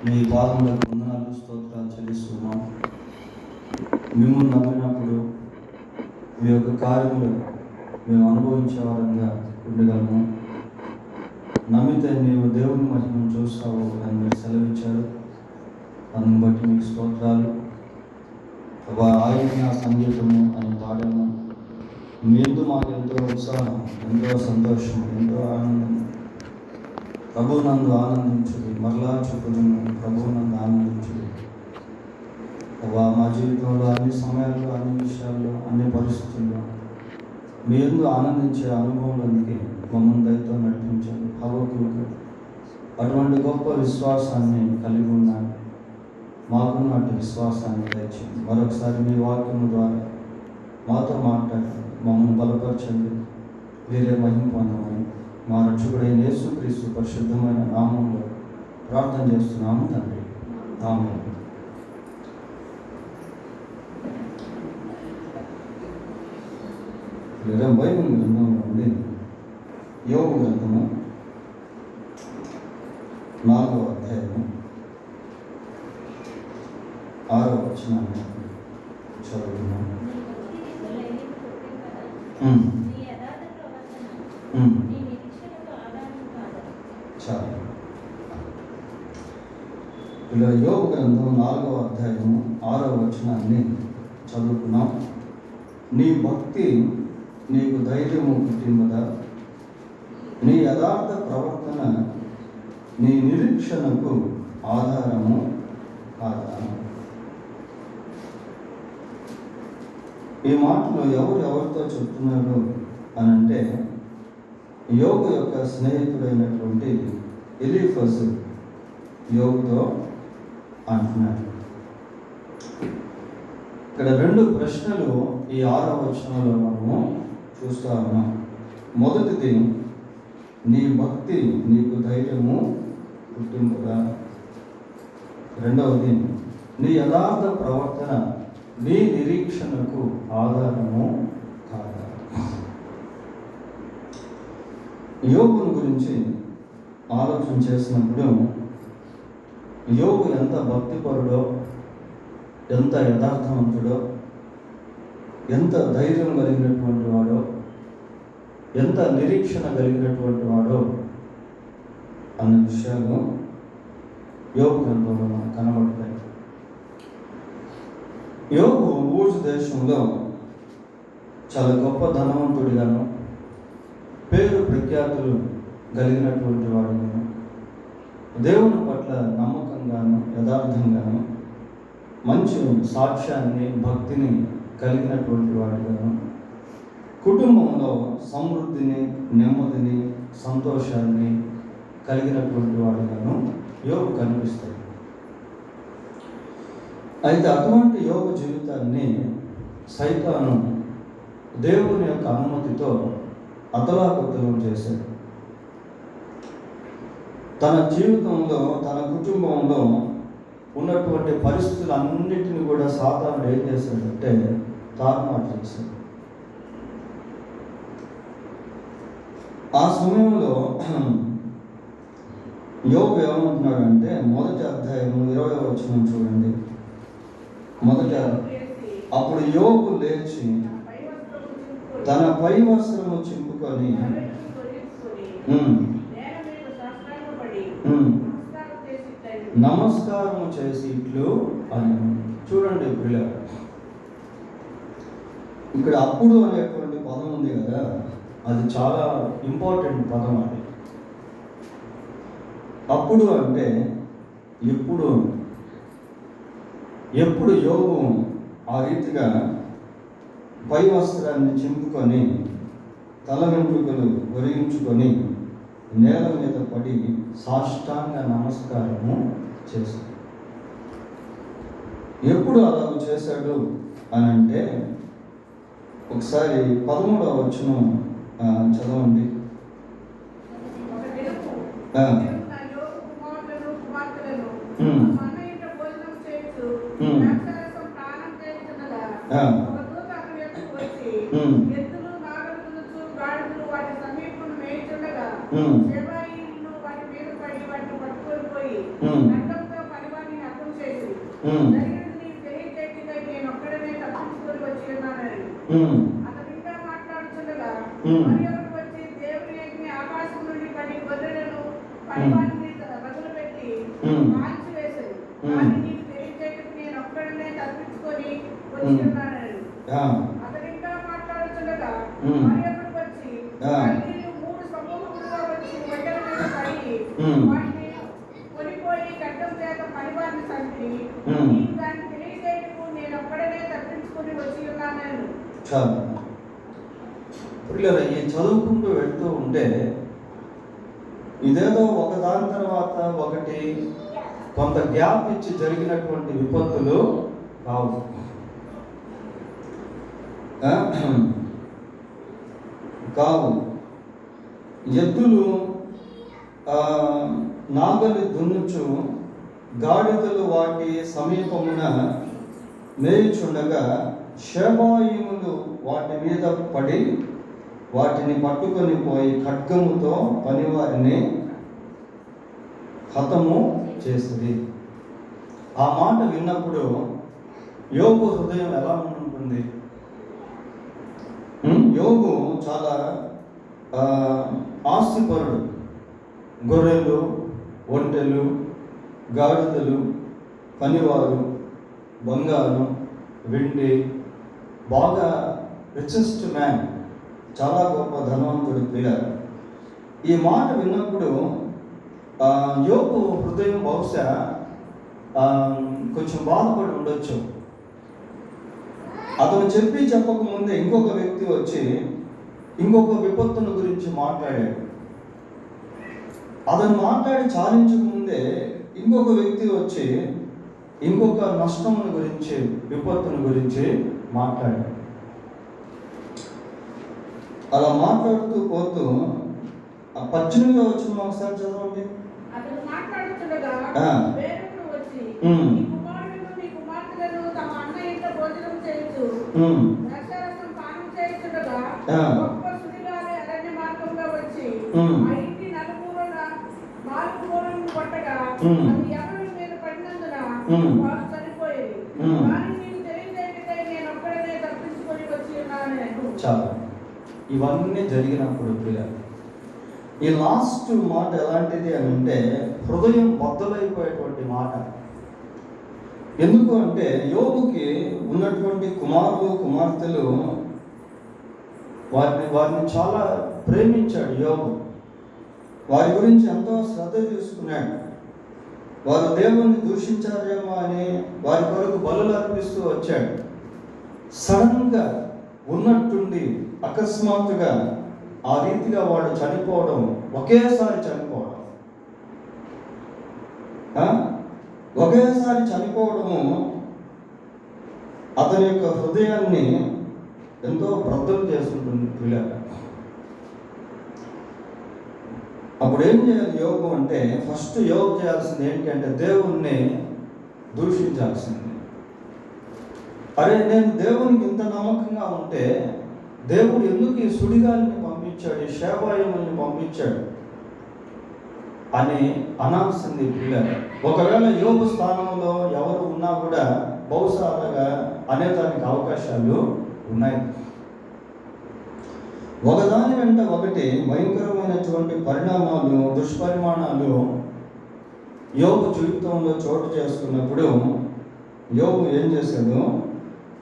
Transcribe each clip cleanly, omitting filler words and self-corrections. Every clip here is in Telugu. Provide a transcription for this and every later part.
మీ పాదములకు వందనాలు స్తోత్రాలు చెల్లిస్తున్నాం. మిమ్మల్ని నమ్మినప్పుడు మీ యొక్క కార్యములు మేము అనుభవించే వారంగా ఉండగలము. నమ్మితే నీవు దేవుని మహిమను చూస్తావు అని మీరు సెలవిచ్చారు. అందుని బట్టి మీకు స్తోత్రాలు. ఆయన సంగీతము అని పాడాము. మీ ఎందు మాకు ఎంతో ఉత్సాహం, ఎంతో సంతోషం, ఎంతో ఆనందం. ప్రభువునందు ఆనందించుడి, మరలా చెప్పుదును ప్రభువునందు ఆనందించుడి. మా జీవితంలో అన్ని సమయాల్లో, అన్ని విషయాల్లో, అన్ని పరిస్థితుల్లో మీ యందు ఆనందించే అనుభవంలోనికి మమ్మల్ని దయతో నడిపించారు. హబక్కూకు అటువంటి గొప్ప విశ్వాసాన్ని కలిగి ఉన్నాడు. మాకు నాటి విశ్వాసాన్ని దయచేయండి. మరొకసారి మీ వాక్యం ద్వారా మాతో మాట్లాడండి, మమ్మల్ని బలపరచండి, వేరే మహిమ పొందమని మా రక్షకుడైన యేసుక్రీస్తు పరిశుద్ధమైన నామంలో ప్రార్థన చేస్తున్నాము తండ్రి. ఆమేన్. బైబిల్ గ్రంథంలో ఉంది యోబు గ్రంథము 4వ అధ్యాయము 6వ వచనాన్ని చదువుతున్నాను. చాలా ఇలా యోబు గ్రంథం 4వ అధ్యాయము 6వ వచనాన్ని చదువుకున్నాం. నీ భక్తి నీకు ధైర్యము పుట్టిందా? నీ యథార్థ ప్రవర్తన నీ నిరీక్షణకు ఆధారము కాదా? ఈ మాటలు ఎవరితో చెప్తున్నాడు అని అంటే, యోబు యొక్క స్నేహితుడైనటువంటి ఎలీఫజు యోబుతో అంటున్నాడు. ఇక్కడ 2 ప్రశ్నలు ఈ 6వ వచనంలో మనము చూస్తూ ఉన్నాం. మొదటిది, నీ భక్తి నీకు ధైర్యము పుట్టింపుగా. రెండవది, నీ యథార్థ ప్రవర్తన నీ నిరీక్షణకు ఆధారము కాదా? యోబుని గురించి ఆలోచన చేసినప్పుడు యోబు ఎంత భక్తిపరుడో, ఎంత యథార్థవంతుడో, ఎంత ధైర్యం కలిగినటువంటి వాడో, ఎంత నిరీక్షణ కలిగినటువంటి వాడో అన్న విషయాలు యోబు గ్రంథంలో మనకు కనబడతాయి. యోబు ఊజు దేశంలో చాలా గొప్ప ధనవంతుడిగాను, పేరు ప్రఖ్యాతులు కలిగినటువంటి వాడుగాను, దేవుని పట్ల నమ్మకంగాను, యథార్థంగాను, మంచి సాక్ష్యాన్ని, భక్తిని కలిగినటువంటి వాడిగాను, కుటుంబంలో సమృద్ధిని, నెమ్మదిని, సంతోషాన్ని కలిగినటువంటి వాడిగాను యోబు కనిపిస్తాడు. అయితే అటువంటి యోబు జీవితాన్ని సైతాను దేవుని యొక్క అనుమతితో అతలాకుతలం చేశాడు. తన జీవితంలో, తన కుటుంబంలో ఉన్నటువంటి పరిస్థితులన్నిటిని కూడా సాతానుడు ఏం చేశాడంటే తారుమారు చేశాడు. ఆ సమయంలో యోబు ఏమంటున్నాడంటే, మొదటి అధ్యాయము 20వ వచనం చూడండి. అప్పుడు యోబు లేచి తన పై వస్త్రము చింపుకొని నమస్కారము చేసి ఇట్లు అని. చూడండి పిల్లలు, ఇక్కడ అప్పుడు అనేటువంటి పదం ఉంది కదా, అది చాలా ఇంపార్టెంట్ పదం. అది అప్పుడు అంటే ఎప్పుడు యోబు ఆ రీతిగా పై వస్త్రాన్ని చింపుకొని తల వెంట్రుకలు ఒరిగించుకొని నేల మీద పడి సాష్టాంగ నమస్కారము చేశాడు. ఎప్పుడు అలా చేశాడు అని అంటే, ఒకసారి 13వ వచనం చదవండి. జరిగినది నీకు తెలియజేయటకై నేను ఒక్కడనే తప్పించుకొని వచ్చి ఉన్నానని. అతడు ఇంకా మాట్లాడుతుండగా మరి ఒకడు వచ్చి దేవుని అగ్ని ఆకాశం నుండి పడి గొర్రెలను పనివాటిని రగులుపెట్టి కాల్చివేశాడు. కానీ నీకు తెలియజేయటకు నేను ఒక్కడనే తప్పించుకొని వచ్చి ఉన్నానని. అతడు ఇంకా మాట్లాడుతుండగా మరి ఒకడు వచ్చి కల్దీయులు 3 సమూహములుగా వచ్చి గొర్రెల మీద పడి వాటిని కొనిపోయి గడ్డం చేత పనివారిని చంపి నీకు దాన్ని తెలియజేయటకు నేను ఒక్కడనే తప్పించుకొని వచ్చి ఉన్నానని. చాలు పిల్లలు ఈ చదువుకుంటూ వెళ్తూ ఉంటే ఇదేదో ఒకదాని తర్వాత ఒకటి కొంత గ్యాప్ ఇచ్చి జరిగినటువంటి విపత్తులు కావు. ఎద్దులు నాగలి దున్నుచు గాడిదలు వాటి సమీపమున మేయుచుండగా షేబాయిములు వాటి మీద పడి వాటిని పట్టుకొని పోయి ఖడ్గముతో పనివారిని హతము చేసింది. ఆ మాట విన్నప్పుడు యోబు హృదయం ఎలా ఉంటుంది? యోబు చాలా ఆస్తిపరుడు. గొర్రెలు, ఒంటెలు, గాడిదలు, పనివారు, బంగారం, వెండి, బాగా రిచెస్ట్ మ్యాన్, చాలా గొప్ప ధనవంతుడు పిల్లలు. ఈ మాట విన్నప్పుడు యోబు హృదయం బహుశా కొంచెం బాధపడి ఉండొచ్చు. అతను చెప్పకముందే ఇంకొక వ్యక్తి వచ్చి ఇంకొక విపత్తుల గురించి మాట్లాడాడు. అతను మాట్లాడి చాలించకముందే ఇంకొక వ్యక్తి వచ్చి ఇంకొక నష్టముల గురించి, విపత్తుల గురించి మాట్లాడాడు. అలా మాట్లాడుతూ పోతూ 18వ వచనం ఒకసారి చదవండి. అతను మాట్లాడుతుండగా వేరొకడు వచ్చి నీ కుమారులను నీ కుమార్తెలను తమ అన్న ఇంట భోజనం చేయుచు ద్రాక్షారసం పానం చేయుచుండగా గొప్ప సుడిగాలి అరణ్య మార్గంగా వచ్చి ఆ ఇంటి నాలుగు మూలను కొట్టగా అది ఎవరి మీద పడినందున వారు చనిపోయేది. కానీ నీకు తెలియజేయటకై నేను ఒక్కడనే తప్పించుకొని వచ్చి ఉన్నాను. చాలు. ఇవన్నీ జరిగినప్పుడు పిల్లలు ఈ లాస్ట్ మాట ఎలాంటిది అని అంటే హృదయం బద్దలైపోయేటువంటి మాట. ఎందుకు అంటే యోబుకి ఉన్నటువంటి కుమారులు, కుమార్తెలు వారిని చాలా ప్రేమించాడు యోబు. వారి గురించి ఎంతో శ్రద్ధ తీసుకున్నాడు. వారు దేవుణ్ణి దూషించారేమో అని వారి కొరకు బలులు అర్పిస్తూ వచ్చాడు. సడన్గా ఉన్నట్టుండి అకస్మాత్తుగా ఆ రీతిగా వాడు చనిపోవడం, ఒకేసారి చనిపోవడము అతని యొక్క హృదయాన్ని ఎంతో బ్రద్దలు చేసుకుంటుంది పిల్లలు. అప్పుడు ఏం చేయాలి యోబు అంటే, ఫస్ట్ యోబు చేయాల్సింది ఏంటి అంటే దేవుణ్ణి దూషించాల్సింది. అరే, నేను దేవునికి ఇంత నమ్మకంగా ఉంటే దేవుడు ఎందుకు ఈ సుడిగాలిని పంపించాడు, ఈ షేబాయిముల్ని పంపించాడు అని అనాల్సింది పిల్లలు. ఒకవేళ యోబు స్థానంలో ఎవరు ఉన్నా కూడా బహుశా అలాగా అనేదానికి అవకాశాలు ఉన్నాయి. ఒకదాని వెంట ఒకటి భయంకరమైనటువంటి పరిణామాలు, దుష్పరిమాణాలు యోబు జీవితంలో చోటు చేసుకున్నప్పుడు యోబు ఏం చేశాడు?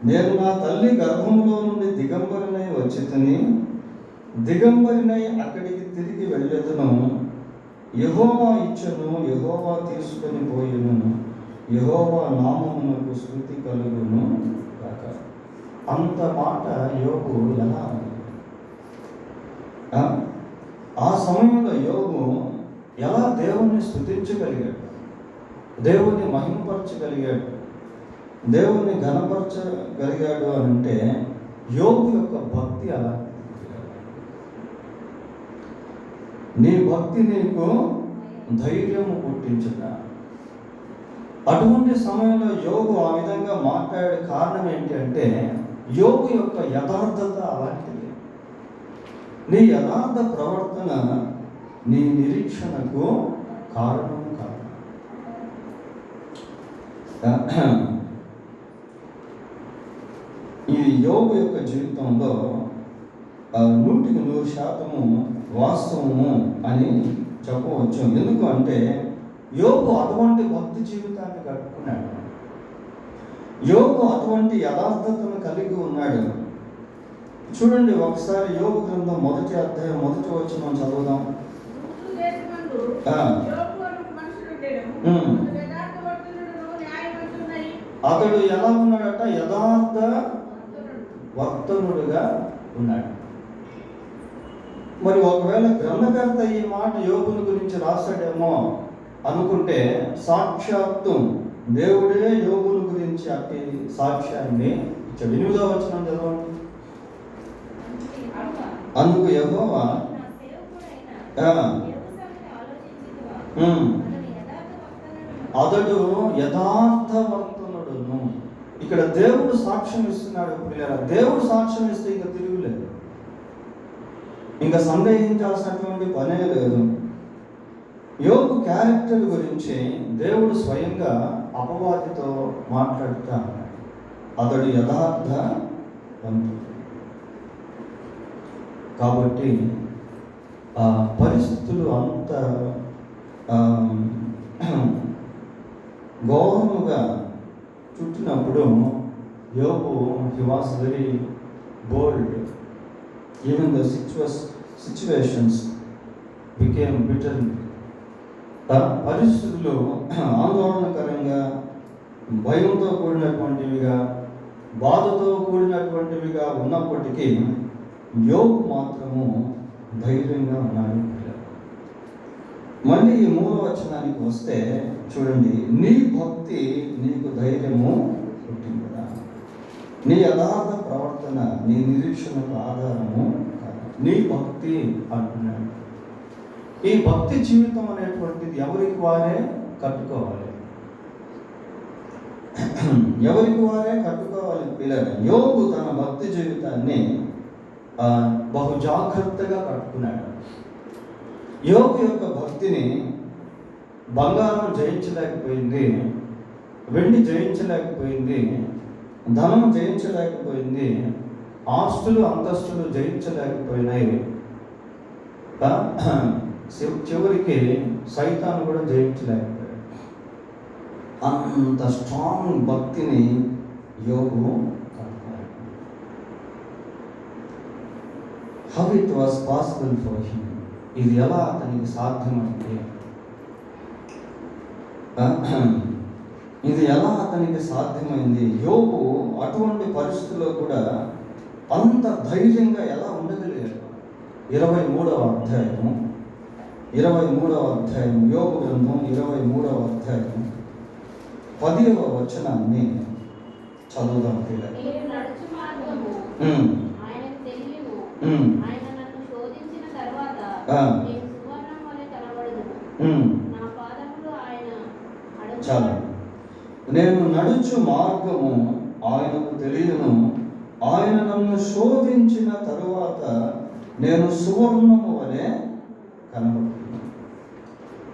నేను నా తల్లి గర్భంలో నుండి దిగంబరినై వచ్చితిని, దిగంబరినై అక్కడికి తిరిగి వెళ్ళెదను. యెహోవా ఇచ్చెను, యెహోవా తీసుకొని పోయెను, యెహోవా నామమునకు స్తుతి కలుగును కాక. అంత మాట యోబు ఎలా? ఆ సమయంలో యోబు ఎలా దేవుణ్ణి స్తుతించగలిగాడు, దేవుణ్ణి మహిమపరచగలిగాడు, దేవుణ్ణి ఘనపరచగలిగాడు అని అంటే యోబు యొక్క భక్తి అలా. నీ భక్తి నీకు ధైర్యము పుట్టించుట. అటువంటి సమయంలో యోబు ఆ విధంగా మాట్లాడే కారణం ఏంటి అంటే యోబు యొక్క యథార్థత అలాంటిది. నీ యథార్థ ప్రవర్తన నీ నిరీక్షణకు కారణం కాదు. ఈ యోబు యొక్క జీవితంలో 100% వాస్తవము అని చెప్పవచ్చు. ఎందుకు అంటే యోబు అటువంటి భక్తి జీవితాన్ని కట్టుకున్నాడు. యోబు అటువంటి యథార్థతను కలిగి ఉన్నాడు. చూడండి, ఒకసారి యోబు గ్రంథం 1వ అధ్యాయం 1వ వచనం చదువుదాం. అతడు ఎలా ఉన్నాడట? యథార్థ వర్తనుడుగా ఉన్నాడు. మరి ఒకవేళ గ్రంథకర్త ఈ మాట యోబుని గురించి రాశాడేమో అనుకుంటే, సాక్షాత్తు దేవుడే యోబుని గురించి అట్టి సాక్ష్యాన్ని ఇచ్చాడు. 8వ వచనం చదవండి. అందుకు యెహోవా అతడు యథార్థ వర్తనుడును. ఇక్కడ దేవుడు సాక్ష్యం ఇస్తున్నాడు. దేవుడు సాక్ష్యం ఇస్తే ఇంకా తిరుగులేదు, ఇంకా సందేహించాల్సినటువంటి పనే లేదు. యోబు క్యారెక్టర్ గురించి దేవుడు స్వయంగా అపవాదితో మాట్లాడుతా ఉన్నాడు. అతడు యథార్థ వర్తనుడు. కాబట్టి పరిస్థితులు అంత ఘోరముగా చుట్టినప్పుడు యోబు he was very bold. Even the situations became bitter. పరిస్థితులు ఆందోళనకరంగా, భయంతో కూడినటువంటివిగా, బాధతో కూడినటువంటివిగా ఉన్నప్పటికీ యోబు మాత్రము ధైర్యంగా ఉన్నాడు. మళ్ళీ ఈ 3వ వచనానికి వస్తే చూడండి, నీ భక్తి నీకు ధైర్యము పుట్టిందా? నీ యథార్థ ప్రవర్తన నీ నిరీక్షణకు ఆధారము కాదు, నీ భక్తి అంటున్నాడు. ఈ భక్తి జీవితం అనేటువంటిది ఎవరికి వారే కట్టుకోవాలి, ఎవరికి వారే కట్టుకోవాలి పిల్లలు. యోబు తన భక్తి జీవితాన్ని బహు జాగ్రత్తగా కట్టుకున్నాడు. యోబు యొక్క భక్తిని బంగారం జయించలేకపోయింది, వెండి జయించలేకపోయింది, ధనం జయించలేకపోయింది, ఆస్తులు అంతస్తులు జయించలేకపోయినాయి. చివరికి సైతాను కూడా జయించలేకపోయాడు. అంత స్ట్రాంగ్ భక్తిని యోబు కట్టుకున్నాడు. How it was possible for him? ఇది ఎలా అతనికి సాధ్యమైంది? ఇది ఎలా అతనికి సాధ్యమైంది? యోబు అటువంటి పరిస్థితుల్లో కూడా అంత ధైర్యంగా ఎలా ఉండగలిగాడు? 23వ అధ్యాయము యోబు గ్రంథం 23వ అధ్యాయం 10వ వచనాన్ని చదువుదాం. చాలు. నేను నడుచు మార్గము ఆయనకు తెలియను, ఆయన నన్ను శోధించిన తరువాత నేను సువర్ణము వలె కనబడుతున్నాను.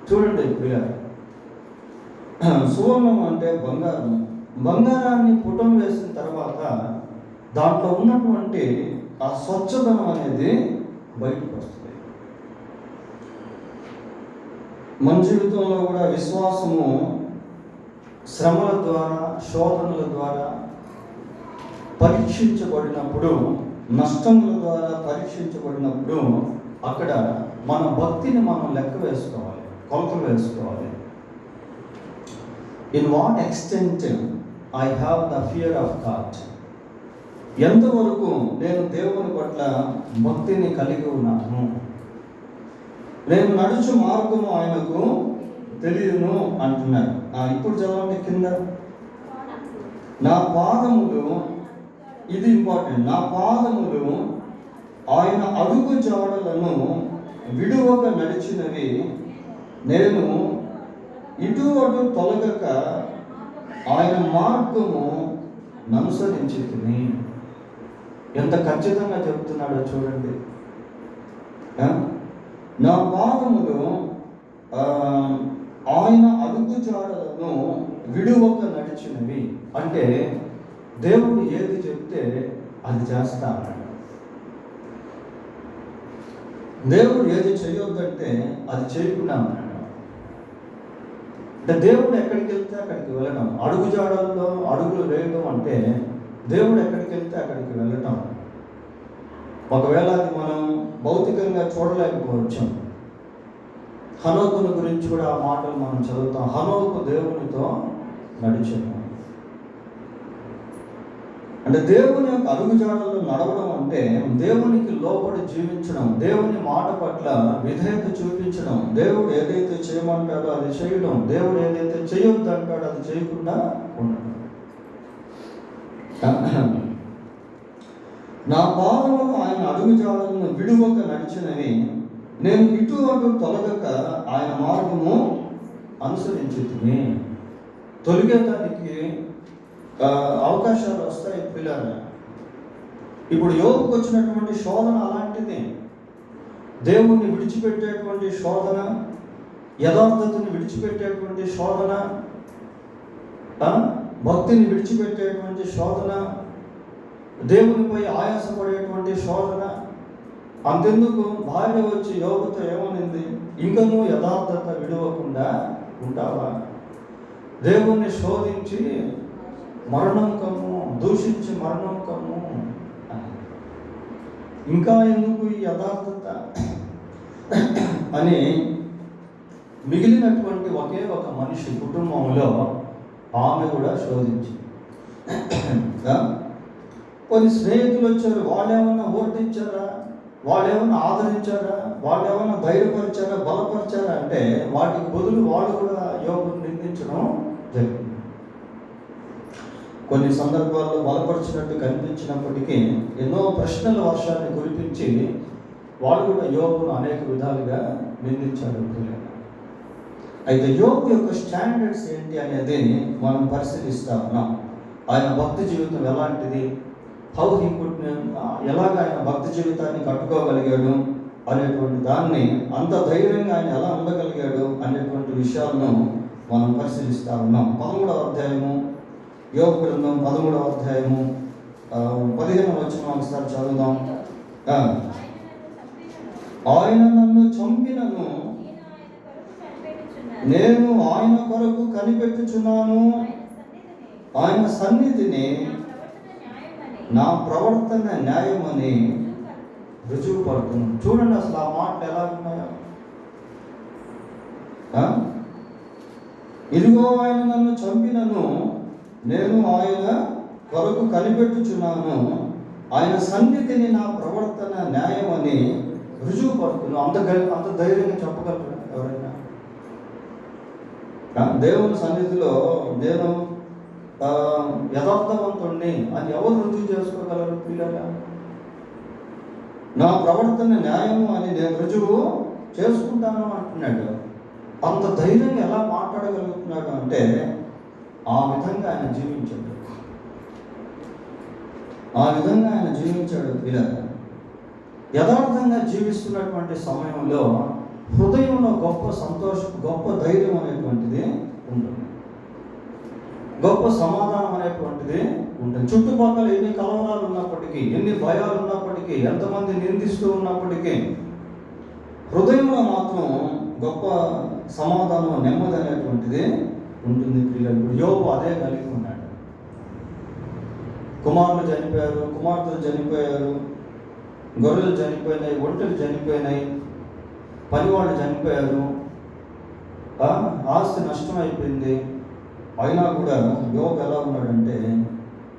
చూడండి పిల్లలు, సువర్ణము అంటే బంగారం. బంగారాన్ని పుటం వేసిన తర్వాత దాంట్లో ఉన్నటువంటి ఆ స్వచ్ఛదనం అనేది బయటకు వస్తుంది. మన జీవితంలో కూడా విశ్వాసము శ్రమల ద్వారా, శోధనల ద్వారా పరీక్షించబడినప్పుడు, నష్టముల ద్వారా పరీక్షించబడినప్పుడు అక్కడ మన భక్తిని మనం లెక్క వేసుకోవాలి, కొలతలు వేసుకోవాలి. In what extent I have the fear of God. ఎంతవరకు నేను దేవుని పట్ల భక్తిని కలిగి ఉన్నాను. నేను నడుచు మార్గము ఆయనకు తెలియను అంటున్నాడు. ఇప్పుడు చదవండి కింద. నా పాదములు, ఇది ఇంపార్టెంట్, నా పాదములు ఆయన అడుగు జాడలను విడువక నడిచినవి, నేను ఇటు అటు తొలగక ఆయన మార్గము ననుసరించితిని. ఎంత ఖచ్చితంగా చెప్తున్నాడో చూడండి. నా పాదములు ఆయన అడుగు జాడలను విడువక నడిచినవి. అంటే దేవుడు ఏది చెప్తే అది చేస్తా అన్నాడు. దేవుడు ఏది చేయొద్దంటే అది చేయకుండా అన్నాడు. అంటే దేవుడు ఎక్కడికి వెళ్తే అక్కడికి వెళ్ళడం, అడుగు జాడల్లో అడుగులు వేయడం అంటే దేవుడు ఎక్కడికి వెళ్తే అక్కడికి వెళ్ళటం. ఒకవేళ అది మనం భౌతికంగా చూడలేకపోవచ్చు. హనోకుని గురించి కూడా ఆ మాటలు మనం చదువుతాం. హనోకు దేవునితో నడిచాను. అంటే దేవుని యొక్క అడుగుజాడల్లో నడవడం అంటే దేవునికి లోబడి జీవించడం, దేవుని మాట పట్ల విధేయత చూపించడం, దేవుడు ఏదైతే చేయమంటాడో అది చేయడం, దేవుడు ఏదైతే చేయొద్దు అంటాడో అది చేయకుండా ఉండడం. నా పాదములు ఆయన అడుగుజాడలను విడువక నడిచినవి, నేను ఇటు అటు తొలగక ఆయన మార్గము అనుసరించుతుంది. తొలగేదానికి అవకాశాలు వస్తాయి పిల్లలు. ఇప్పుడు యోగుకు వచ్చినటువంటి శోధన అలాంటిది. దేవుణ్ణి విడిచిపెట్టేటువంటి శోధన, యథార్థతని విడిచిపెట్టేటువంటి శోధన, భక్తిని విడిచిపెట్టేటువంటి శోధన, దేవునిపై ఆయాసపడేటువంటి శోధన. అంతెందుకు భార్య వచ్చి యోగుతో ఏమనింది, ఇంకా నువ్వు యథార్థత విడవకుండా ఉంటావా? దేవుణ్ణి శోధించి మరణం కమ్ము, దూషించి మరణం కమ్ము, ఇంకా ఎందుకు ఈ యథార్థత అని మిగిలినటువంటి ఒకే ఒక మనిషి కుటుంబంలో ఆమె కూడా శోధించి. కొన్ని స్నేహితులు వచ్చారు, వాళ్ళేమన్నా ఓటించారా, వాళ్ళేమన్నా ఆదరించారా, వాళ్ళేమన్నా ధైర్యపరిచారా, బలపరిచారా అంటే వాటికి బదులు వాళ్ళు కూడా యోగుని నిందించడం జరిగింది. కొన్ని సందర్భాల్లో బలపరిచినట్టు కనిపించినప్పటికీ ఎన్నో ప్రశ్నల వర్షాన్ని కురిపించి వాళ్ళు కూడా యోగును అనేక విధాలుగా నిందించారు. అయితే యోగు యొక్క స్టాండర్డ్స్ ఏంటి అనేది మనం పరిశీలిస్తా ఉన్నాం. ఆయన భక్తి జీవితం ఎలాంటిది, హౌ హీ కుడ్, ఎలాగ ఆయన భక్తి జీవితాన్ని కట్టుకోగలిగాడు అనేటువంటి దాన్ని, అంత ధైర్యంగా ఆయన ఎలా ఉండగలిగాడు అనేటువంటి విషయాలను మనం పరిశీలిస్తా ఉన్నాం. 13వ అధ్యాయము, యోగ గ్రంథం 13వ అధ్యాయము 15వ వచనం ఒకసారి చదువుదాం. ఆయన నన్ను చంపినను, నేను ఆయన కొరకు కనిపెట్టుచున్నాను, ఆయన సన్నిధిని నా ప్రవర్తన న్యాయమని రుజువు పడుతున్నాను. చూడండి అసలు ఆ మాటలు ఎలా ఉన్నాయో. ఇదిగో ఆయన నన్ను చంపినను, నేను ఆయన కొరకు కనిపెట్టుచున్నాను, ఆయన సన్నిధిని నా ప్రవర్తన న్యాయమని రుజువు పడుతున్నాను. అంత ధైర్యంగా చెప్పగలరు ఎవరైనా? దేవుని సన్నిధిలో నేను యథార్థవంతుణ్ణి అని ఎవరు రుజువు చేసుకోగలరు పిల్లలు? నా ప్రవర్తన న్యాయము అని నేను రుజువు చేసుకుంటాను అంటున్నాడు. అంత ధైర్యంగా ఎలా మాట్లాడగలుగుతున్నాడు అంటే ఆ విధంగా ఆయన జీవించాడు. ఆ విధంగా ఆయన జీవించాడు పిల్లలు. యథార్థంగా జీవిస్తున్నటువంటి సమయంలో హృదయంలో గొప్ప సంతోషం, గొప్ప ధైర్యం అనేటువంటిది ఉంటుంది, గొప్ప సమాధానం అనేటువంటిది ఉంటుంది. చుట్టుపక్కల ఎన్ని కలవరాలు ఉన్నప్పటికీ, ఎన్ని భయాలు ఉన్నప్పటికీ, ఎంతమంది నిందిస్తూ ఉన్నప్పటికీ హృదయంలో మాత్రం గొప్ప సమాధానం, నెమ్మది అనేటువంటిది ఉంటుంది పిల్లలు. యోబు అదే కలిగి ఉన్నాడు. కుమారులు చనిపోయారు, కుమార్తెలు చనిపోయారు, గొర్రెలు చనిపోయినాయి, ఒంటెలు చనిపోయినాయి, పనివాళ్ళు చనిపోయారు, ఆస్తి నష్టం అయిపోయింది. అయినా కూడా యోబు ఎలా ఉన్నాడంటే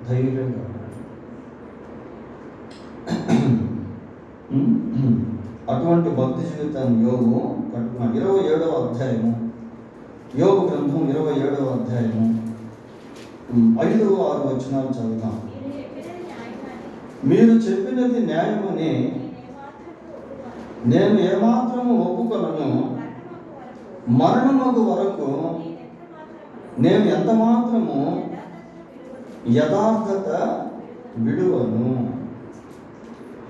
ధైర్యంగా ఉన్నాడు. అటువంటి భక్తి జీవితాన్ని యోబు కట్టుకున్నాడు. 27వ అధ్యాయము, యోబు గ్రంథం 27వ అధ్యాయము 5-6 వచనాలు చదువుతాం. మీరు చెప్పినది న్యాయమని నేను ఏమాత్రము ఒప్పుకొనను, మరణమగు వరకు నేను ఎంత మాత్రము యథార్థత విడువను.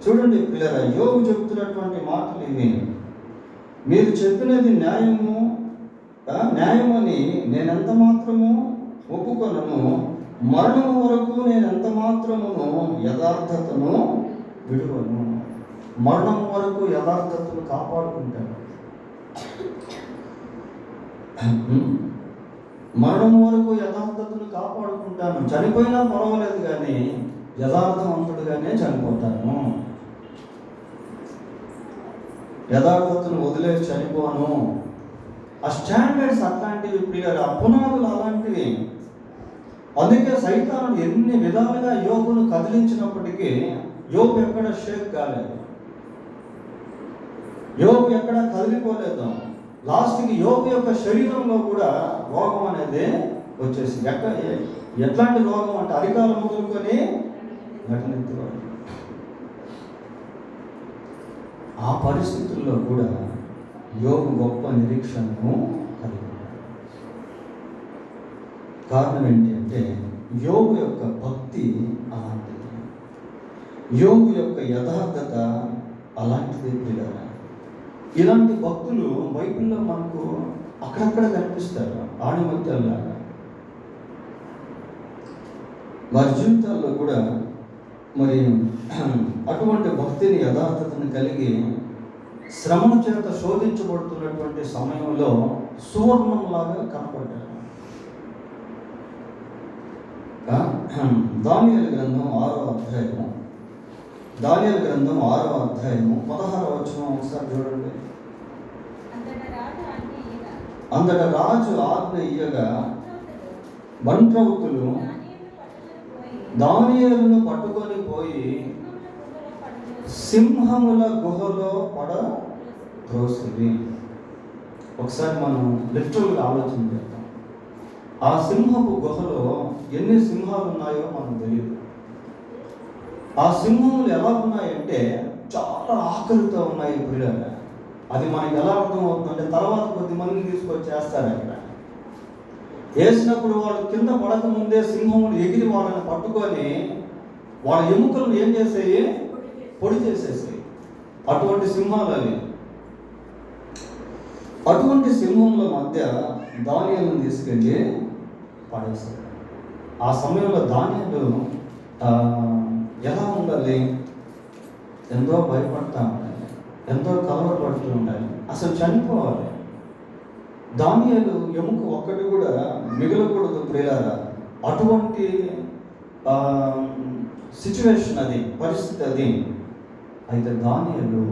చూడండి పిల్లరా, యోబు చెబుతున్నటువంటి మాటలు ఇవి. మీరు చెప్పినది న్యాయము, న్యాయమని నేనెంత మాత్రము ఒప్పుకొనను, మరణము వరకు నేనెంత మాత్రమును యథార్థతను విడువను. మరణం వరకు యథార్థతను కాపాడుకుంటాను. మరణం వరకు యథార్థతను కాపాడుకుంటాను. చనిపోయినా పర్వాలేదు కానీ యథార్థవంతుడుగానే చనిపోతాను. యథార్థతను వదిలేసి చనిపోను. ఆ స్టాండర్డ్స్ అట్లాంటివి ప్రియులారా, ఆ పునాదులు అలాంటివి. అందుకే సైతాను ఎన్ని విధాలుగా యోబును కదిలించినప్పటికీ యోబు ఎక్కడ షేక్ కాలేదు, యోబు ఎక్కడ కదిలిపోలేదు. లాస్ట్కి యోబు యొక్క శరీరంలో కూడా రోగం అనేది వచ్చేసింది. ఎట్లాంటి రోగం అంటే అరికాలు మొదలుకొని నటనెత్తి వరకు. ఆ పరిస్థితుల్లో కూడా యోబు గొప్ప నిరీక్షణను కలిగి ఉన్నాడు. కారణం ఏంటి అంటే యోబు యొక్క భక్తి అలాంటిది, యోబు యొక్క యథార్థత అలాంటిది ప్రియులారా. ఇలాంటి భక్తులు బైబిల్లో మనకు అక్కడక్కడ కనిపిస్తారు, ఆణిముత్యాల్లాగా. వారి జీవితాల్లో కూడా మరి అటువంటి భక్తిని యథార్థతను కలిగి శ్రమల చేత శోధించబడుతున్నటువంటి సమయంలో సువర్ణంలాగా కనపడ్డారు. దానియేలు గ్రంథం 6వ అధ్యాయము, దానియేలు గ్రంథం 6వ అధ్యాయము 16వ వచనం ఒకసారి చూడండి. అంతటా రాజు ఆజ్ఞ ఇయ్యగా బంట్రౌతులు దానియేలును పట్టుకొని పోయి సింహముల గుహలో పడద్రోసిరి. ఒకసారి మనం లిటరల్గా ఆలోచన చేద్దాం. ఆ సింహపు గుహలో ఎన్ని సింహాలు ఉన్నాయో మనకు తెలియదు. ఆ సింహములు ఎలా ఉన్నాయంటే చాలా ఆకలితో ఉన్నాయి ప్రియులారా. అది మనకి ఎలా అర్థమవుతుందంటే తర్వాత కొద్ది మందిని తీసుకొచ్చి చేస్తారు. అక్కడ వేసినప్పుడు వాళ్ళు కింద పడక ముందే సింహములు ఎగిరి వాళ్ళని పట్టుకొని వాళ్ళ ఎముకలను ఏం చేసాయి, పొడి చేసేసాయి. అటువంటి సింహాలు అవి. అటువంటి సింహముల మధ్య దానియేలును తీసుకెళ్ళి పడేశారు. ఆ సమయంలో దానియేలు ఎలా ఉండాలి? ఎంతో భయపడతా ఉండాలి, ఎంతో కలవరపడుతూ ఉండాలి, అసలు చనిపోవాలి. దానియేలు ఎముక ఒక్కటి కూడా మిగలకూడదు ప్రియులారా. అటువంటి సిచ్యువేషన్ అది, పరిస్థితి అది. అయితే దానియేలు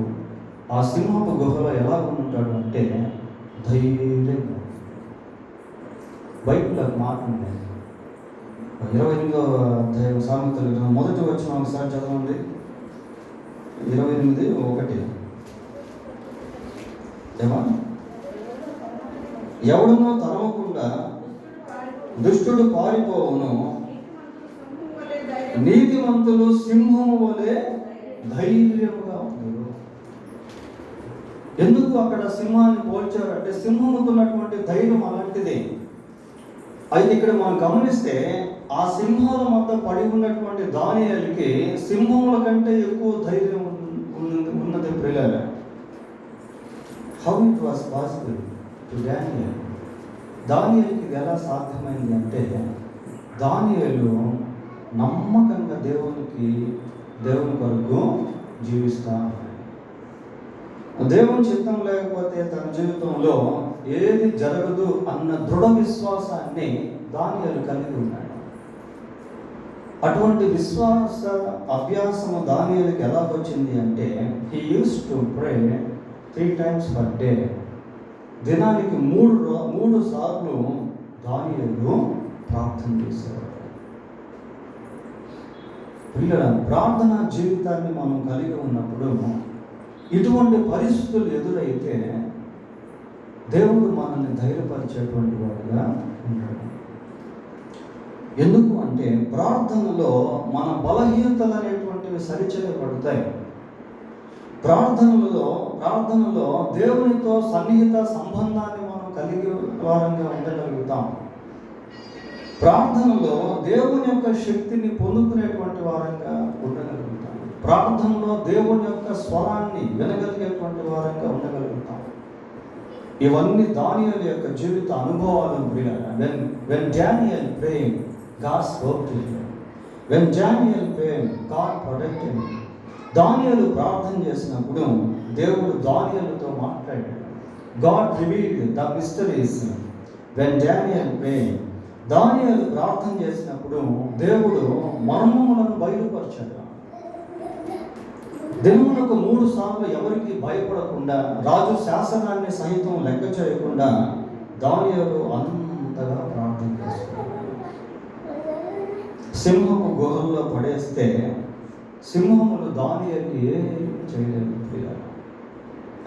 ఆ సింహపు గుహలో ఎలా ఉంటాడు అంటే ధైర్యంగా. బైబిల్లో మాట ఉంది, 28వ అధ్యాయం సామెతల గ్రంథం మొదటి వచనం ఒకసారి చదవండి. 28:1 ఏమా? ఎవడునో తరవకుండా దుష్టుడు పారిపోవును, నీతిమంతులు సింహము వలె ధైర్యముగా ఉండరు. ఎందుకు అక్కడ సింహాన్ని పోల్చారంటే సింహముకు ఉన్నటువంటి ధైర్యం అలాంటిదే. అయితే ఇక్కడ మనం గమనిస్తే ఆ సింహాల మధ్య పడి ఉన్నటువంటి దానియేలుకి సింహముల కంటే ఎక్కువ ధైర్యం ఉన్నది ప్రియులారా. How it was possible to Daniel? దానియేలుకి ఇది ఎలా సాధ్యమైంది అంటే దానియేలు నమ్మకంగా దేవుని కొరకు జీవిస్తా. దేవుని చిత్తం లేకపోతే తన జీవితంలో ఏది జరగదు అన్న దృఢ విశ్వాసాన్ని దానియేలు కలిగి ఉన్నాడు. అటువంటి విశ్వాస అభ్యాసము దానియేలుకి ఎలా వచ్చింది అంటే he used to pray 3 times per day. దినానికి 3 సార్లు దానియేలు ప్రార్థన చేసేవాడు. పిల్లల ప్రార్థనా జీవితాన్ని మనం కలిగి ఉన్నప్పుడు ఇటువంటి పరిస్థితులు ఎదురైతే దేవుడు మనల్ని ధైర్యపరిచేటువంటి వాడుగా ఉంటాడు. ఎందుకు అంటే ప్రార్థనలో మన బలహీనతలు అనేటువంటివి సరిచేయబడతాయి. ప్రార్థనలో దేవునితో సన్నిహిత సంబంధాన్ని మనం కలిగి వారంగా ఉండగలుగుతాం. ప్రార్థనలో దేవుని యొక్క శక్తిని పొందుకునేటువంటి వారంగా ఉండగలుగుతాం. ప్రార్థనలో దేవుని యొక్క స్వరాన్ని వినగలిగేటువంటి వారంగా ఉండగలుగుతాం. ఇవన్నీ దానియేలు యొక్క జీవిత అనుభవాలను when Daniel prayed, God spoke to him. When Daniel prayed, God protected him. దానియేలు ప్రార్థన చేసినప్పుడు దేవుడు దానియేలుతో మాట్లాడాడు. God revealed the mysteries. When Daniel prayed, దానియేలు ప్రార్థన చేసినప్పుడు దేవుడు మర్మములను బయలుపరిచాడు. దినమునకు 3 సార్లు ఎవరికి భయపడకుండా, రాజు శాసనాన్ని సహితం లెక్క చేయకుండా దానియేలు అంతగా ప్రార్థన చేస్తున్నాడు. సింహపు గుహల్లో పడేస్తే సింహములు దానియేలుని ఏమీ చేయలేదు.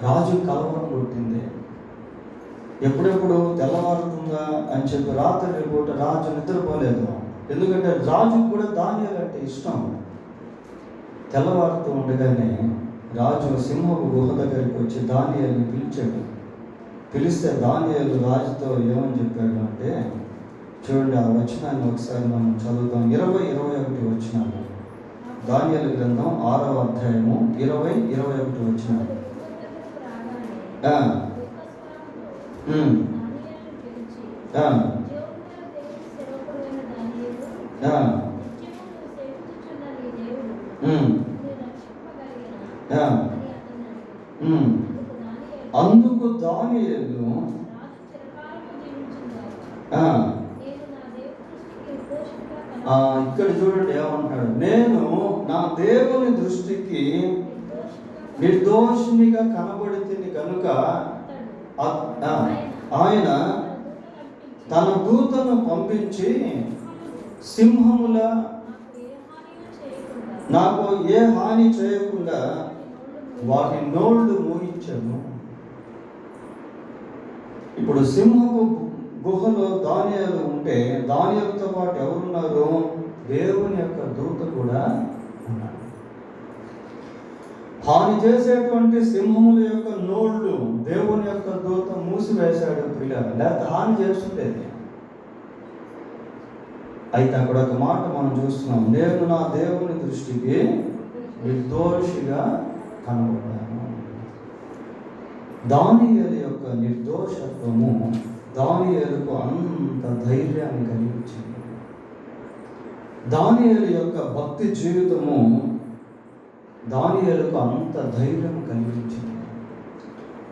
రాజు కలవరం కొట్టింది. ఎప్పుడెప్పుడు తెల్లవారుతుందా అని చెప్పి రాత్రి పూట రాజు నిద్రపోలేదు. ఎందుకంటే రాజుకు కూడా దానియేలు అంటే ఇష్టం. తెల్లవారుతూ ఉండగానే రాజు సింహపు గుహ దగ్గరికి వచ్చి దానియేలుని పిలిచాడు. పిలిస్తే దానియేలు రాజుతో ఏమని చెప్పాడు అంటే, చూడండి ఆ వచనాన్ని ఒకసారి మనం చదువుతాం. 20-21 వచనాలు. దానియేలు గ్రంథం 6వ అధ్యాయము 20-21 వచనాలు. అందుకు దానియేలు ఇక్కడ చూడండి ఏమంటాడు, నేను నా దేవుని దృష్టికి నిర్దోషినిగా కనబడితిని కనుక ఆయన తన దూతను పంపించి సింహముల నాకు ఏ హాని చేయకుండా వాటి నోళ్ళు మూయించాను. ఇప్పుడు సింహపు గుహలో దానియేలు ఉంటే దానియేలుతో పాటు ఎవరున్నారు? దేవుని యొక్క దూత కూడా ఉన్నాడు. హాని చేసేటువంటి సింహముల యొక్క నోళ్ళు దేవుని యొక్క దూత మూసివేశాడు. లేకపోతే హాని చేస్తుండేది. అయితే అక్కడ ఒక మాట మనం చూస్తున్నాం, నేను నా దేవుని దృష్టికి నిర్దోషిగా కనబడ్డాను. దానియేలు యొక్క నిర్దోషత్వము దానియేలుకు అంత ధైర్యాన్ని కలిగించింది. దానియేలు యొక్క భక్తి జీవితము దానియేలుకు అంత ధైర్యం కలిగించింది.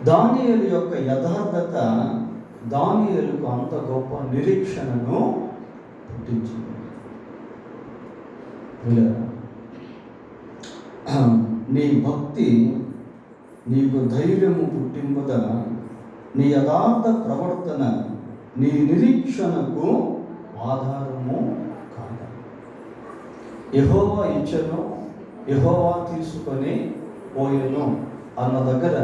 దానియేలు యొక్క యథార్థత దానియేలుకు అంత గొప్ప నిరీక్షణను పుట్టించింది. నీ భక్తి నీకు ధైర్యము పుట్టింపద, నీ యథార్థ ప్రవర్తన నీ నిరీక్షణకు ఆధారము కాదు. యెహోవా ఇచ్చెను, యెహోవా తీసుకొని పోయెను అన్న దగ్గర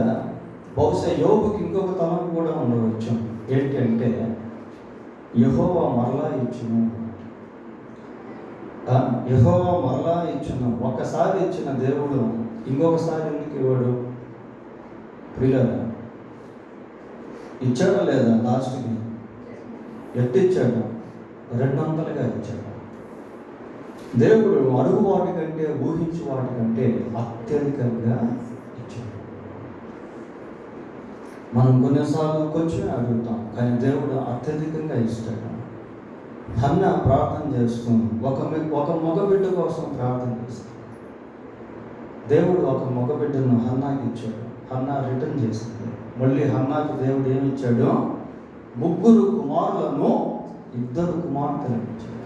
బహుశా యోబుకి ఇంకొక తలం కూడా ఉండవచ్చు. ఏంటంటే యెహోవా మరలా ఇచ్చును, యెహోవా మరలా ఇచ్చును. ఒక్కసారి ఇచ్చిన దేవుడు ఇంకొకసారి ఎందుకు ఇవ్వడు? ప్రియులారా, ఇచ్చాడా లేదా? లాస్ట్కి ఎట్టిచ్చాడు? 200గా ఇచ్చాడు. దేవుడు అడుగు వాటి కంటే ఊహించు వాటి కంటే అత్యధికంగా ఇచ్చాడు. మనం కొన్నిసార్లు కొంచెం అడుగుతాం, కానీ దేవుడు అత్యధికంగా ఇస్తాడు. హన్న ప్రార్థన చేస్తూ ఒక మగబిడ్డ కోసం ప్రార్థన చేస్తాడు. దేవుడు ఒక మగబిడ్డను హన్నాకి ఇచ్చాడు. హన్నా రిటర్న్ చేసింది. మళ్ళీ హన్నాకు దేవుడు ఏమిచ్చాడు? 3 కుమారులను 2 కుమార్తెలను ఇచ్చాడు.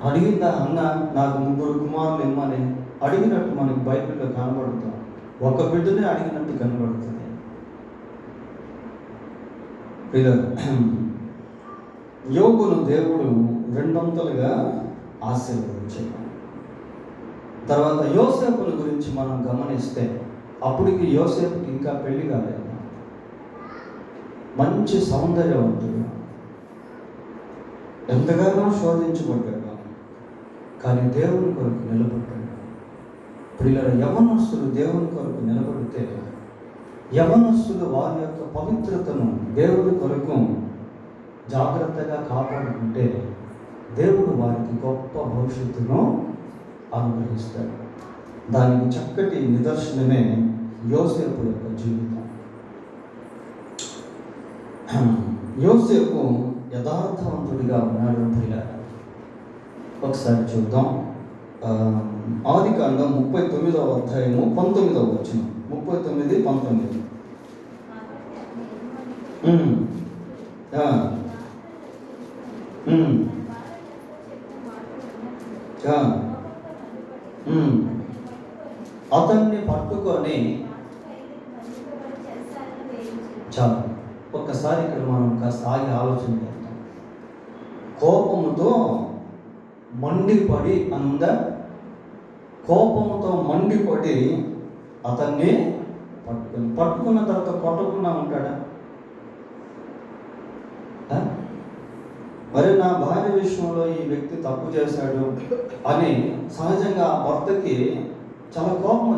అడిగిందా హన్నా నాకు 3 కుమారులు ఇమ్మని? అడిగినట్టు మనకి బైబిల్లో కనబడుతాం. ఒక బిడ్డనే అడిగినట్టు కనబడుతుంది. యోబును దేవుడు 200గా ఆశీర్వదించాడు. తర్వాత యోసేపుల గురించి మనం గమనిస్తే అప్పటికి యోసేపుకి ఇంకా పెళ్లి కాలేదు. మంచి సౌందర్యవంతుడు, ఎంతగానో శోధించబడ్డాడు, కానీ దేవుని కొరకు నిలబడ్డాడు. పిల్లల యవనస్తులు దేవుని కొరకు నిలబడితే, యవనస్తులు వారి యొక్క పవిత్రతను దేవుని కొరకు జాగ్రత్తగా కాపాడుకుంటే దేవుడు వారికి గొప్ప భవిష్యత్తును అనుగ్రహిస్తాడు. దానికి చక్కటి నిదర్శనమే యోసేపు యొక్క జీవితం. యోసేపు యథార్థవంతుడిగా ఉన్నాడు ప్రియులారా. ఒకసారి చూద్దాం. ఆదికాండం 39వ అధ్యాయము 19వ వచనం. 39, 19. అతన్ని పట్టుకొని చాలు. ఒక్కసారి ఇక్కడ మనం కాస్త ఆగి ఆలోచన చేద్దాం. కోపముతో మండిపడి అందా, కోపంతో మండిపడి అతన్ని పట్టుకున్న తర్వాత కొట్టకుండా ఉంటాడా? మరి నా భార్య విషయంలో ఈ వ్యక్తి తప్పు చేశాడు అని సహజంగా ఆ భర్తకి చాలా కోపం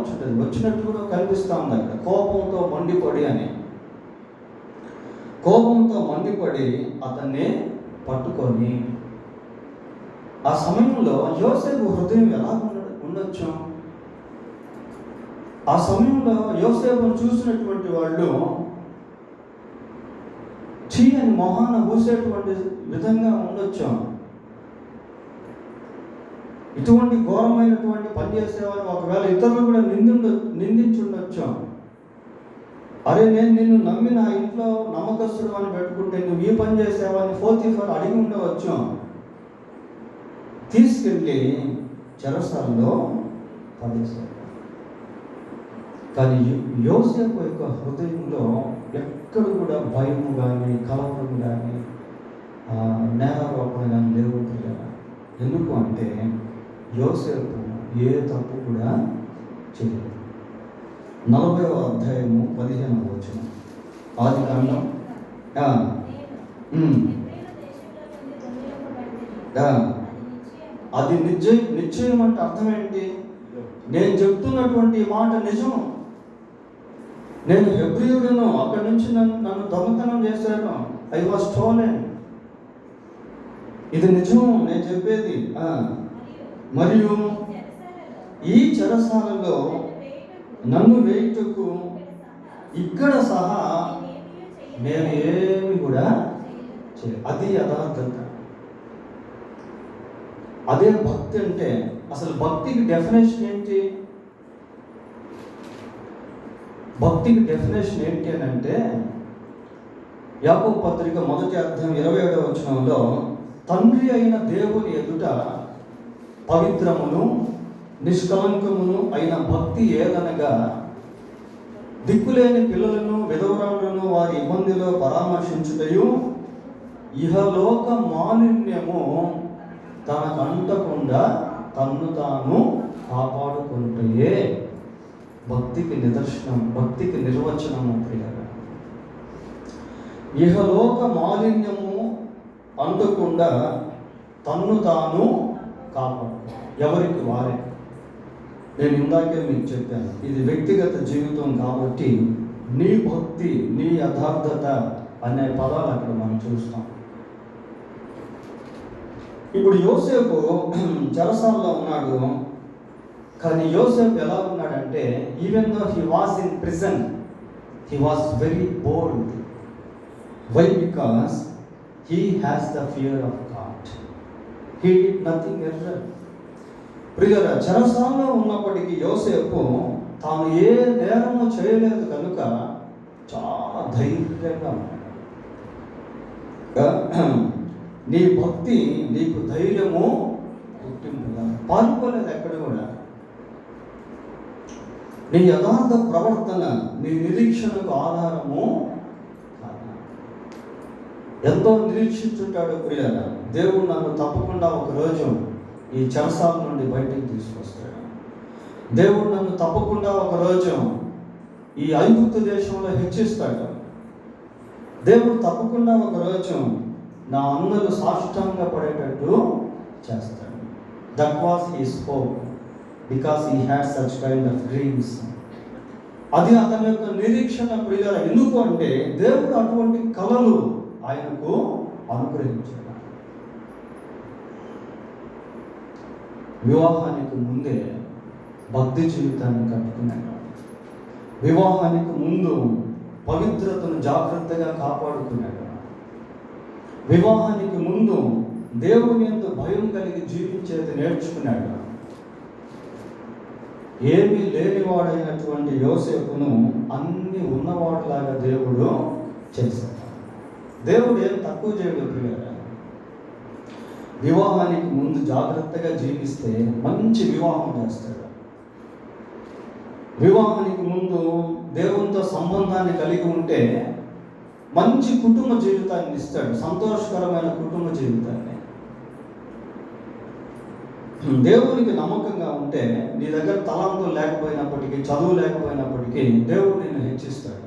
వచ్చినట్టు కూడా కనిపిస్తూ ఉంది అక్కడ. కోపంతో మండిపడి అని, కోపంతో మండిపడి అతన్ని పట్టుకొని, ఆ సమయంలో యోసేపు హృదయం ఎలా ఉండొచ్చు? ఆ సమయంలో యోసేపును చూసినటువంటి వాళ్ళు చీ అని మొహాన ఊసేటువంటి విధంగా ఉండొచ్చు. ఇటువంటి ఘోరమైనటువంటి పని చేసేవారు ఒకవేళ ఇతరులు కూడా నిందించుండొచ్చు. అరే, నేను నిన్ను నమ్మి నా ఇంట్లో నమ్మకస్తుడు అని పెట్టుకుంటే నువ్వు ఈ పని చేసావని పోతీఫర్ అడిగి ఉండవచ్చు. తీసుకెళ్ళి చెరసాలలో పడేశారు. కానీ యోసేపు యొక్క హృదయంలో ఎక్కడ కూడా భయము కానీ, కలవరం కానీ, నేరారోపణ కానీ లేవు. ఎందుకు అంటే యోసేపు ఏ తప్పు కూడా చేయలేదు. 40వ అధ్యాయము 15వ వచనం. ఆదికాండం అది నిశ్చయం అంటే అర్థం ఏంటి? నేను చెప్తున్నటువంటి మాట నిజం. నేను హెబ్రీయుడును, అక్కడి నుంచి నన్ను దొంగతనం చేశాను. I was stolen. ఇది నిజం నేను చెప్పేది. మరియు ఈ చెరసాలలో నన్ను వేయుటకు ఇక్కడ సహా నేను ఏమి కూడా చేయలేదు. అది యథార్థత. అదే భక్తి అంటే. అసలు భక్తికి డెఫినేషన్ ఏంటి? భక్తికి డెఫినేషన్ ఏంటి అని అంటే, యాకోబు పత్రిక 1వ అధ్యాయం 27వ వచనంలో, తండ్రి అయిన దేవుని ఎదుట పవిత్రమును నిష్కలంకమును అయిన భక్తి ఏదనగా, దిక్కులేని పిల్లలను విధవరాలను వారి ఇబ్బందిలో పరామర్శించుటయు, ఇహలోక మాలిన్యము తనకు అంటకుండా తన్ను తాను కాపాడుకుంటే భక్తికి నిదర్శనం, భక్తికి నిర్వచనము ప్రియులారా. ఇహలోక మాలిన్యము అంటకుండా తన్ను తాను కాపాడు, ఎవరికి వారే. నేను ఇందాకే మీకు చెప్పాను, ఇది వ్యక్తిగత జీవితం కాబట్టి నీ భక్తి, నీ యథార్థత అనే పదాలు అక్కడ మనం చూస్తాం. ఇప్పుడు యోసేపు చెరసాలలో ఉన్నాడు. కానీ యోసేపు ఎలా ఉన్నాడంటే, even though he was in prison, he was very bold. Why? Because he has the fear of God. He did nothing error. ప్రియులారా, చెరసాలలో ఉన్నప్పటికీ యోసేపు తాను ఏ నేరము చేయలేదు కనుక చాలా ధైర్యంగా ఉన్నాడు. నీ భక్తి నీకు ధైర్యము పుట్టింపుగా పాల్గొలేదు ఎక్కడ కూడా. నీ యథార్థ ప్రవర్తన నీ నిరీక్షణకు ఆధారము. ఎంతో నిరీక్షించుంటాడు ప్రియులారా. దేవుడు నన్ను తప్పకుండా ఒకరోజు ఈ చెరసాల నుండి బయటికి తీసుకొస్తాడు. దేవుడు నన్ను తప్పకుండా ఒకరోజు ఈ ఐగుప్తు దేశంలో హెచ్చిస్తాడు. దేవుడు తప్పకుండా ఒకరోజు నా అన్నలు సాష్టాంగ పడేటట్టు చేస్తాడు. That was his hope, because he had such kind of dreams. అది అతని యొక్క నిరీక్షణ ప్రియులారా. ఎందుకు అంటే దేవుడు అటువంటి కలలు ఆయనకు అనుగ్రహించాడు. వివాహానికి ముందే భక్తి జీవితాన్ని కట్టుకున్నాడు. వివాహానికి ముందు పవిత్రతను జాగ్రత్తగా కాపాడుకున్నాడు. వివాహానికి ముందు దేవుని యందు భయం కలిగి జీవించేది నేర్చుకున్నాడు. ఏమీ లేనివాడైనటువంటి యోసేపును అన్ని ఉన్నవాడిలాగా దేవుడు చేశాడు. దేవుడు ఏం తక్కువ చేయడు ప్రియులారా. వివాహానికి ముందు జాగ్రత్తగా జీవిస్తే మంచి వివాహం చేస్తాడు. వివాహానికి ముందు దేవునితో సంబంధాన్ని కలిగి ఉంటే మంచి కుటుంబ జీవితాన్ని ఇస్తాడు, సంతోషకరమైన కుటుంబ జీవితాన్ని. దేవునికి నమ్మకంగా ఉంటే నీ దగ్గర తలాంతులు లేకపోయినప్పటికీ, చదువు లేకపోయినప్పటికీ దేవుడు నిన్ను హెచ్చిస్తాడు.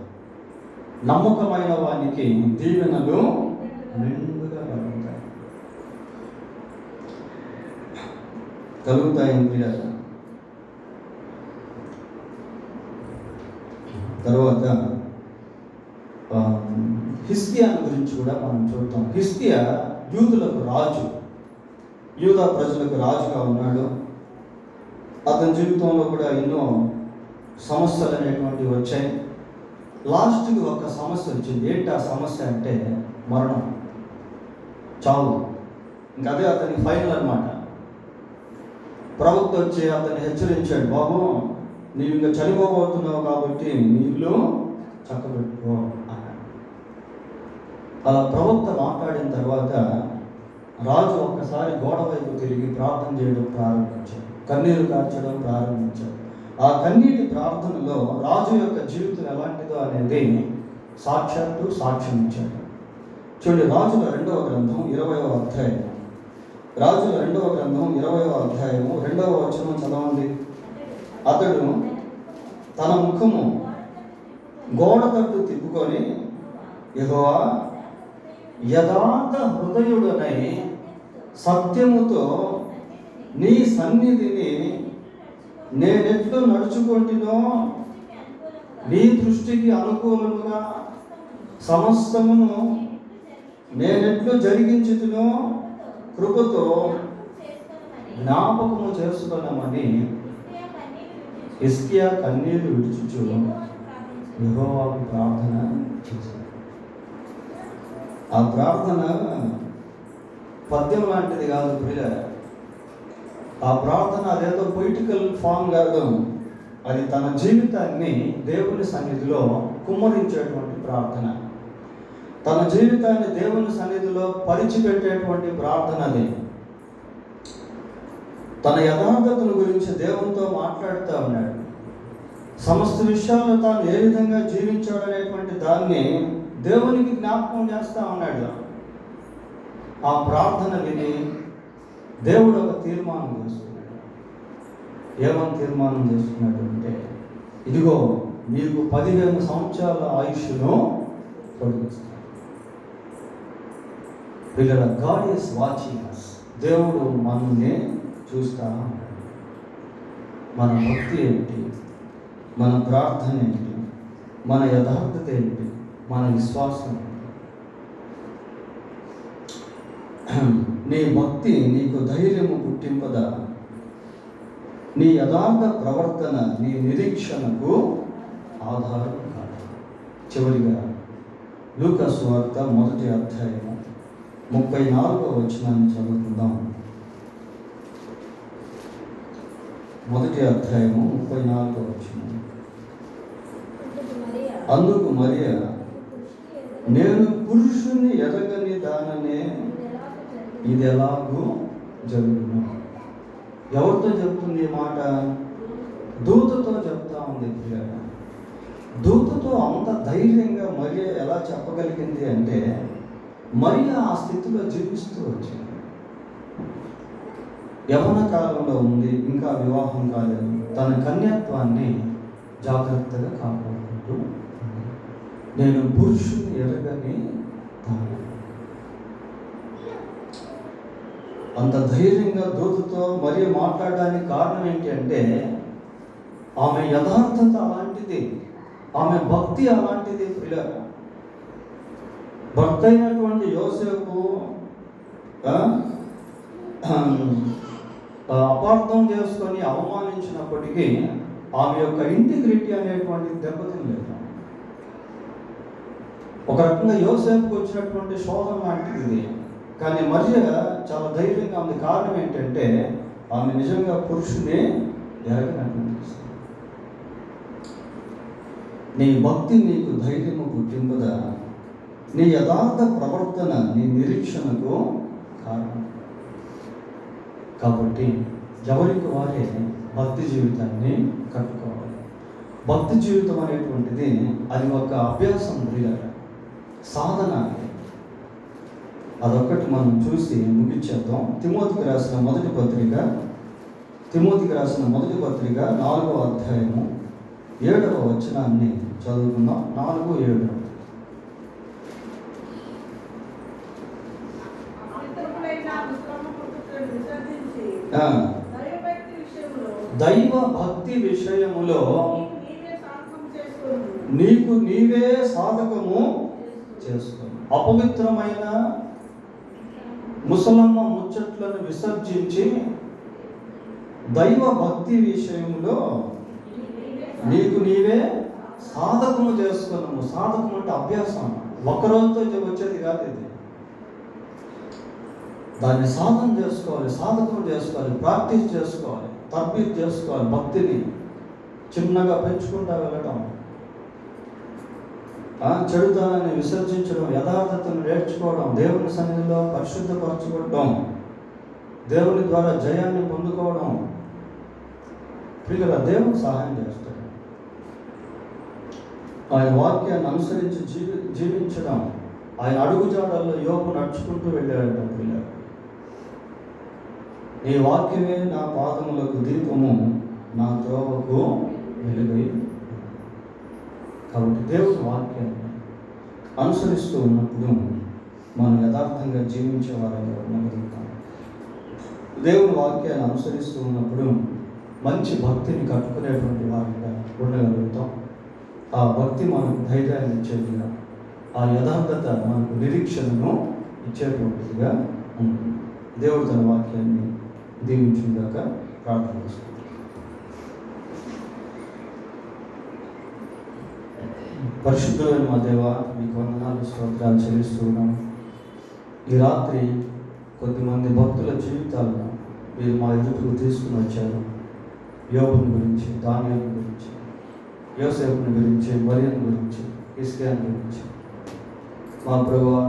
నమ్మకమైన వానికి దీవెనలు నిండుగా కలుగుతాయి. తర్వాత హిజ్కియా గురించి కూడా మనం చూద్దాం. హిజ్కియా యూదులకు రాజు, యూదా ప్రజలకు రాజుగా ఉన్నాడు. అతని జీవితంలో కూడా ఎన్నో సమస్యలు అనేటువంటివి వచ్చాయి. లాస్ట్కి ఒక సమస్య వచ్చింది. ఏంటి ఆ సమస్య అంటే మరణం, చావు. ఇంకా అదే అతనికి ఫైనల్ అన్నమాట. ప్రవక్త వచ్చి అతన్ని హెచ్చరించాడు, బాబు నీవు ఇంకా చనిపోబోతున్నావు కాబట్టి నీ ఇల్లు చక్కబెట్టుకో అన్నాడు. అలా ప్రవక్త మాట్లాడిన తర్వాత రాజు ఒక్కసారి గోడ వైపు తిరిగి ప్రార్థన చేయడం ప్రారంభించాడు, కన్నీరు కార్చడం ప్రారంభించాడు. ఆ కన్నీటి ప్రార్థనలో రాజు యొక్క జీవితం ఎలాంటిదో అనేది సాక్ష్యం ఇచ్చాడు. చూడండి, రాజుల 2వ గ్రంథం 20వ అధ్యాయం. రాజుల 2వ గ్రంథం 20వ అధ్యాయము 2వ వచనం చదవండి. అతడు తన ముఖము గోడ తట్టు తిప్పుకొని, యెహోవా యథార్థ హృదయుడనై సత్యముతో నీ సన్నిధిని నేనెట్లు నడుచుకుంటునో, నీ దృష్టికి అనుకూలముగా సమస్తమును నేనెట్లు జరిగించుతునో కృపతో జ్ఞాపకము చేసుకున్నామని హిజ్కియా కన్నీరు విడుచుచు యెహోవాకు ప్రార్థన చేశాడు. ఆ ప్రార్థన పద్యం లాంటిది కాదు ప్రియులారా. ఆ ప్రార్థన అదేదో పొయిటికల్ ఫామ్ కాదు. అది తన జీవితాన్ని దేవుని సన్నిధిలో కుమ్మరించేటువంటి ప్రార్థన, తన జీవితాన్ని దేవుని సన్నిధిలో పరిచిపెట్టేటువంటి ప్రార్థన. అది తన యథార్థతను గురించి దేవునితో మాట్లాడుతూ ఉన్నాడు. సమస్త విషయాల్లో తాను ఏ విధంగా జీవించాడు అనేటువంటి దాన్ని దేవునికి జ్ఞాపకం చేస్తూ ఉన్నాడు. ఆ ప్రార్థన విని దేవుడు ఒక తీర్మానం చేసుకున్నాడు. ఏమని తీర్మానం చేసుకున్నాడు అంటే, ఇదిగో నీకు 15 సంవత్సరాల ఆయుష్ను పొడిగిస్తాడు. పిల్లల గాడ్ ఈస్ వాచింగ్ us. దేవుడు మనల్ని చూస్తా ఉన్నాడు. మన భక్తి ఏంటి, మన ప్రార్థన ఏంటి, మన యథార్థత ఏంటి, మన విశ్వాసం ఏంటి. నీ భక్తి నీకు ధైర్యము పుట్టింపదా? నీ యథార్థ ప్రవర్తన నీ నిరీక్షణకు ఆధారం కాదు. చివరిగా లూకా సువార్త 1వ అధ్యాయము 34వ వచనాన్ని చదువుకుందాం. 1వ అధ్యాయము 34వ వచనం. అందుకు మరియా, నేను పురుషుని ఎరగని దాననే ఇది ఎలాగూ జరుగును. ఎవరితో చెప్తుంది ఈ మాట? దూతతో చెప్తా ఉంది ప్రియులారా. దూతతో అంత ధైర్యంగా మరియా ఎలా చెప్పగలిగింది అంటే, మరియా ఆ స్థితిలో జీవిస్తూ వచ్చింది. యవ్వన కాలంలో ఉంది, ఇంకా వివాహం కాలేదు. తన కన్యత్వాన్ని జాగ్రత్తగా కాపాడుకుంటూ, నేను పురుషుని ఎరగని దాన్ని. అంత ధైర్యంగా దూతతో మరియు మాట్లాడడానికి కారణం ఏంటి అంటే, ఆమె యథార్థత అలాంటిది, ఆమె భక్తి అలాంటిది. భర్త అయినటువంటి యోసేపు అపార్థం చేసుకొని అవమానించినప్పటికీ ఆమె యొక్క ఇంటిగ్రిటీ అనేటువంటి దెబ్బతినలేదు. ఒక రకంగా యోసేపుకి వచ్చినటువంటి శోధన లాంటిది ఇది. కానీ మరియ చాలా ధైర్యంగా ఉంది. కారణం ఏంటంటే ఆమె నిజంగా పురుషుని ఎరగనటువంటి. నీ భక్తి నీకు ధైర్యము పుట్టింపుదా, నీ యథార్థ ప్రవర్తన నీ నిరీక్షణకు కారణం. కాబట్టి ఎవరికి వారే భక్తి జీవితాన్ని కట్టుకోవాలి. భక్తి జీవితం అనేటువంటిది అది ఒక అభ్యాసం, సాధన. అదొక్కటి మనం చూసి ముగించేద్దాం. తిమోతికి రాసిన మొదటి పత్రిక 4వ అధ్యాయము 7వ వచనాన్ని చదువుకుందాం. 4:7. దైవ భక్తి విషయములో నీకు నీవే సాధకము చేసుకో. అపవిత్రమైన ముసలమ్మ ముచ్చట్లను విసర్జించి దైవ భక్తి విషయంలో నీకు నీవే సాధకము చేసుకున్నాము. సాధకం అంటే అభ్యాసం, ఒక్కరోజుతో వచ్చేది కాదు ఇది. దాన్ని సాధన చేసుకోవాలి, సాధకం చేసుకోవాలి, ప్రాక్టీస్ చేసుకోవాలి, తర్బీదు చేసుకోవాలి. భక్తిని చిన్నగా పెంచుకుంటూ వెళ్ళటం, చెడుతనాన్ని విసర్జించడం, యథార్థతను నేర్చుకోవడం, దేవుని సన్నిధిలో పరిశుద్ధపరచుకోవడం, దేవుని ద్వారా జయాన్ని పొందుకోవడం. ప్రియుల దేవుడు సహాయం చేస్తాడు. ఆయన వాక్యాన్ని అనుసరించి జీవించడం, ఆయన అడుగుజాడల్లో యోబు నడుచుకుంటూ వెళ్ళాడంట. పిల్లలు, నీ వాక్యమే నా పాదములకు దీపము, నా త్రోవకు వెలుగై. కాబట్టి దేవుని వాక్యాన్ని అనుసరిస్తూ ఉన్నప్పుడు మనం యథార్థంగా జీవించే వారంగా ఉండగలుగుతాం. దేవుని వాక్యాన్ని అనుసరిస్తూ ఉన్నప్పుడు మంచి భక్తిని కట్టుకునేటువంటి వారిగా ఉండగలుగుతాం. ఆ భక్తి మనకు ధైర్యాన్ని ఇచ్చేదిగా, ఆ యథార్థత మనకు నిరీక్షణను ఇచ్చేటువంటిదిగా ఉంటుంది. దేవుడు తన వాక్యాన్ని దీవించుగాక. ప్రార్థన చేస్తాం. పరిశుద్ధులైన మా దేవ, మీకు వందనాలు, స్తోత్రాలు చెల్లిస్తూ ఉన్నాం. ఈ రాత్రి కొద్దిమంది భక్తుల జీవితాలను మీరు మా ఎదుటకు తీసుకుని వచ్చారు. యోబుని గురించి, దానియేలు గురించి, యోసేపుని గురించి, మరియను గురించి, హిజ్కియాని గురించి. మా ప్రభువా,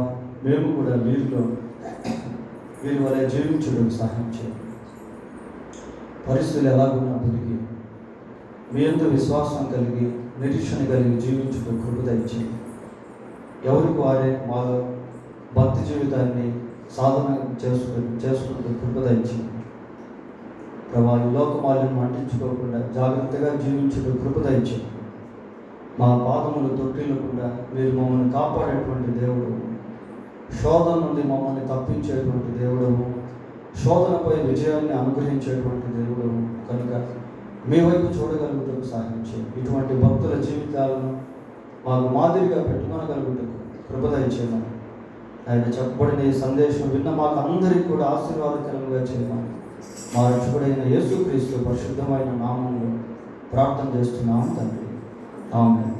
మేము కూడా వీరి వలె జీవించడానికి సహాయం చేయండి. పరిస్థితులు ఎలాగున్నప్పటికీ మీ యందు విశ్వాసం కలిగి, నిరీక్షణ కలిగి జీవించడం కృప దయచేయండి. ఎవరికి వారే మాలో భక్తి జీవితాన్ని సాధన చేసుకుంటూ కృప దయచేయండి. ప్రభా, ఈ లోకమాలను అంటించుకోకుండా జాగ్రత్తగా జీవించడం కృప దయచేయండి. మా పాదములు తొట్టిల్లకుండా మీరు మమ్మల్ని కాపాడేటువంటి దేవుడు, శోధన నుండి మమ్మల్ని తప్పించేటువంటి దేవుడు, శోధనపై విజయాన్ని అనుగ్రహించేటువంటి దేవుడు కనుక మీ వైపు చూడగలుగుటకు సహాయం చేయండి. ఇటువంటి భక్తుల జీవితాలను మాకు మాదిరిగా పెట్టుకోగలుగుటకు కృప దయచేయమని, ఆయన చెప్పబడిన ఈ సందేశం విన్న మాకు అందరికీ కూడా ఆశీర్వాదకరంగా చేయమని మా రక్షకుడైన యేసుక్రీస్తు పరిశుద్ధమైన నామంలో ప్రార్థన చేస్తున్నాము తండ్రి. ఆమేన్.